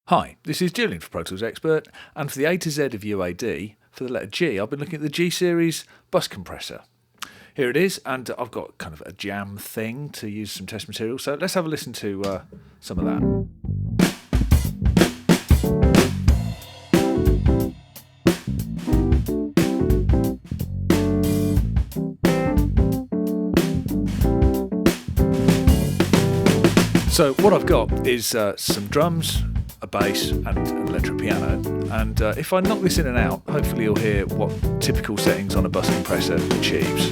Hi, this is Julian for Pro Tools Expert, and for the A to Z of UAD, for the letter G, I've been looking at the G series bus compressor. Here it is, and I've got kind of a jam thing to use some test material, so let's have a listen to some of that. So what I've got is some drums, a bass and an electric piano, and if I knock this in and out, hopefully you'll hear what typical settings on a bus compressor achieves.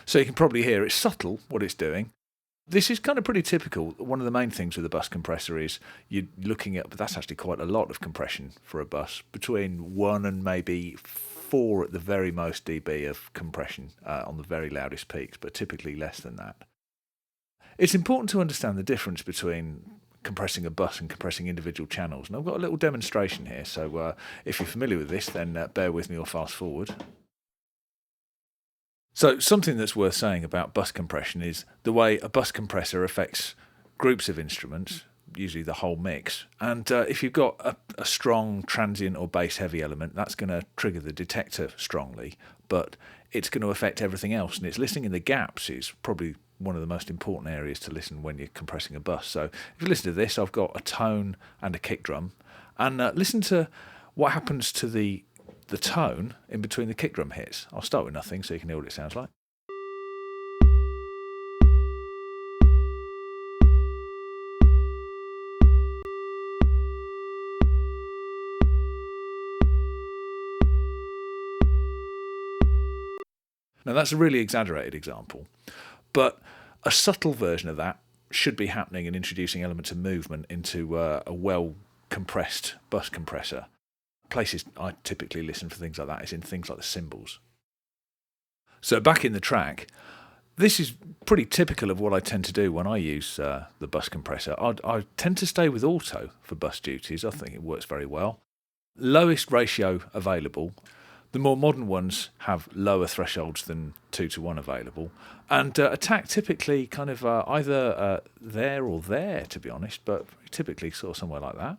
So you can probably hear it's subtle what it's doing. This is kind of pretty typical. One of the main things with a bus compressor is you're looking at, but that's actually quite a lot of compression for a bus, between 1 and maybe 4 at the very most dB of compression on the very loudest peaks, but typically less than that. It's important to understand the difference between compressing a bus and compressing individual channels, and I've got a little demonstration here, so if you're familiar with this, then bear with me or fast forward. So something that's worth saying about bus compression is the way a bus compressor affects groups of instruments, usually the whole mix. And if you've got a strong transient or bass heavy element, that's going to trigger the detector strongly, but it's going to affect everything else. And it's listening in the gaps is probably one of the most important areas to listen when you're compressing a bus. So if you listen to this, I've got a tone and a kick drum, and listen to what happens to the tone in between the kick drum hits. I'll start with nothing so you can hear what it sounds like. Now that's a really exaggerated example, but a subtle version of that should be happening and introducing elements of movement into a well compressed bus compressor. Places I typically listen for things like that is in things like the cymbals. So back in the track, this is pretty typical of what I tend to do when I use the bus compressor. I tend to stay with auto for bus duties. I think it works very well. Lowest ratio available. The more modern ones have lower thresholds than 2:1 available. And attack typically kind of either there or there, to be honest, but typically sort of somewhere like that.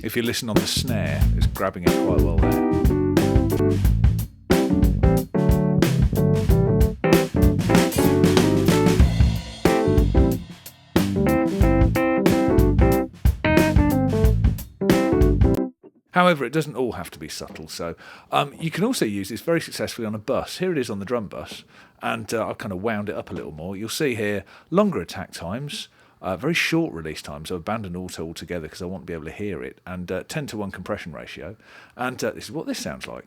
If you listen on the snare, it's grabbing it quite well there. However, it doesn't all have to be subtle, so you can also use this very successfully on a bus. Here it is on the drum bus, and I've kind of wound it up a little more. You'll see here longer attack times, very short release times. I've abandoned auto altogether because I want to be able to hear it, and 10:1 compression ratio, and this is what this sounds like.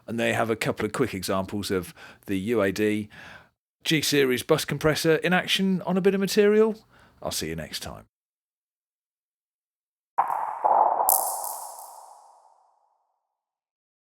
And they have a couple of quick examples of the UAD G series bus compressor in action on a bit of material. I'll see you next time.